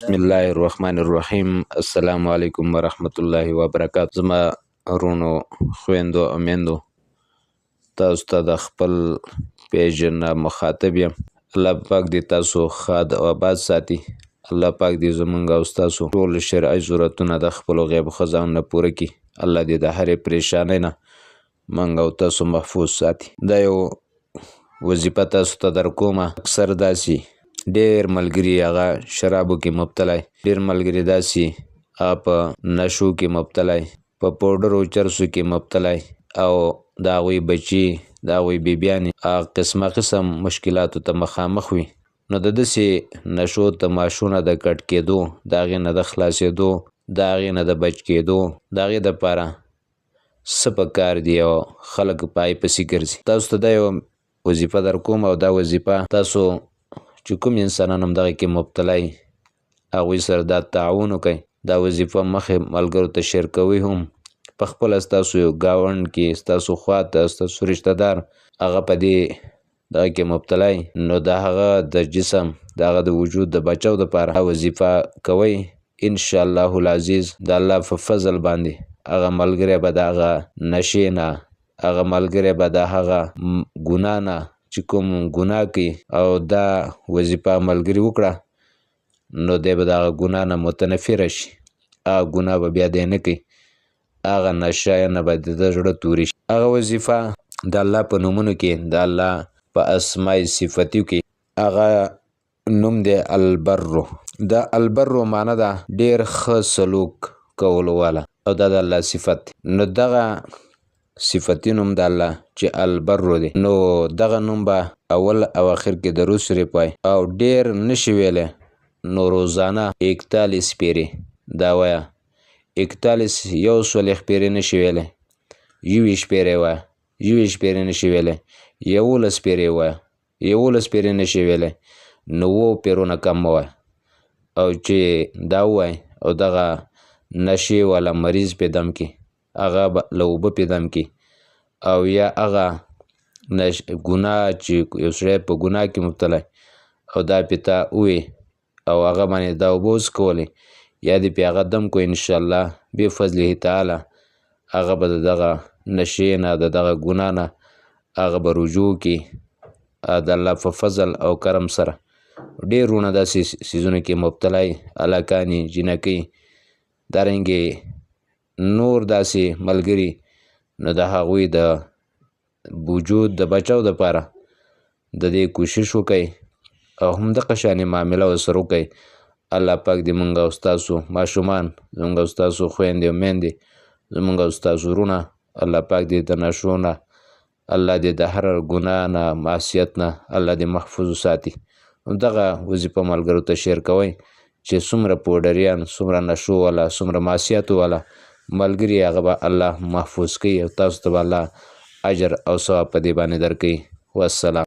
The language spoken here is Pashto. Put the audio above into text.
بسم الله الرحمن الرحیم. السلام علیکم ورحمت الله وبرکاته. زما ورونو خويندو او میندو، تاسو ته د خپل پیژن مخاطب یم. الله پاک دې تاسو ښاد او آباد ساتي. الله پاک دې زمونږ او ستاسو ټول شرعي ضرورتونه د خپلو غیب خزانو نه پوره کړي. الله دې د هرې پریشانۍ نه موږ او تاسو محفوظ ساتي. دا یو وظیفه تاسو ته در کومه. اکثر داسې ډېر ملګري هغه شرابو کې مبتلا، ډېر ملګري داسې هغه په نشو کې مبتلا، په پوډرو چرسو کې مبتلا، او د هغوی بچي، د هغوی بیبیانې قسمه قسم مشکلاتو ته مخامخ وي. نو د داسې نشو تماشو نه د کټ کېدو، د هغې نه د خلاصېدو، د هغې نه د بچ کېدو، د هغې دپاره څه پکار دي او خلک په هغې پسې ګرځي. تاسو ته دا یو وظیفه در کوم، او دا وظیفه تاسو چې کوم انسانان هم دغه کې مبتلا وي هغوی سره دا تعاون وکئ. دا وظیفه مخې ملګرو ته شیر کوئ هم. پخپله ستاسو یو ګاونډ کې، ستاسو خواته ستاسو رشته دار هغه په دې دغه کې مبتلا وي، نو د هغه د جسم، د هغه د وجود د بچاو دپاره دا وظیفه کوئ. انشاءالله العزیز د الله په فضل باندې هغه ملګری به د هغه نشې نه، هغه ملګری به د هغه ګناه نه چې کوم ګناه کوي او دا وظیفه ملګري وکړه، نو دی به د هغه ګناه نه متنفره شي. هغه ګناه به بیا دی نه کوي، هغه نشه نه به د ده زړه توري شي. هغه وظیفه د الله په نومونو کې، د الله په اسماء صفتیو کې هغه نوم دی البرو. د البرو معنی ده ډېر ښه سلوک کولو والا، او دا د الله صفت دی. نو دغه صفتي نوم د الله چې البرو دی، نو دغه نوم به اول او آخر کې درود شریف وایي، او ډېر نشي ویلی نو روزانه 41 پیرې دا وایه. 41 یو سلویښت پیرې نشي ویلی، 21 پیرې وایه، 21 پیرې نشي ویلی، 11 پیرې وایه، 11 پیرې نشي ویلی، 9 پیرو نه کم مه وایه. او چې دا ووایي او دغه نشې والا مریض پې دم کړي، هغه به له اوبه پې دم کړي، او یا هغه ګناه چې یو سړی په ګناه کې مبتلا او دا پې تا ووایي او هغه باندې دا اوبه وڅکولې یا دې پې هغه دم کړو، انشاءالله بفضله تعالی هغه به د دغه نشې نه، د دغه ګناه نه هغه به رجوع کړي د الله په فضل او کرم سره. ډېر وروڼه داسې څیزونو کې مبتلا وي، هلکانې، جینکۍ، دارنګې نور داسې ملګري، نو د هغوی د وجود د بچاو دپاره د دې کوشش وکئ او همدغه شانې معامله ورسره وکئ. الله پاک دې مونږ او ستاسو ماشومان، زمونږ او ستاسو خویندې او میندې، زمونږ او ستاسو وروڼه الله پاک دې د نشو نه، الله دې د هر ګناه نه، معصیت نه الله دې محفوظ وساتي. دغه وظیفه ملګرو ته شیر کوئ چې څومره پوډریان، څومره نشو والا، څومره معصیتو والا ملګري هغه به الله محفوظ کوي، او تاسو ته به الله اجر او ثواب په دې باندې درکوي. والسلام.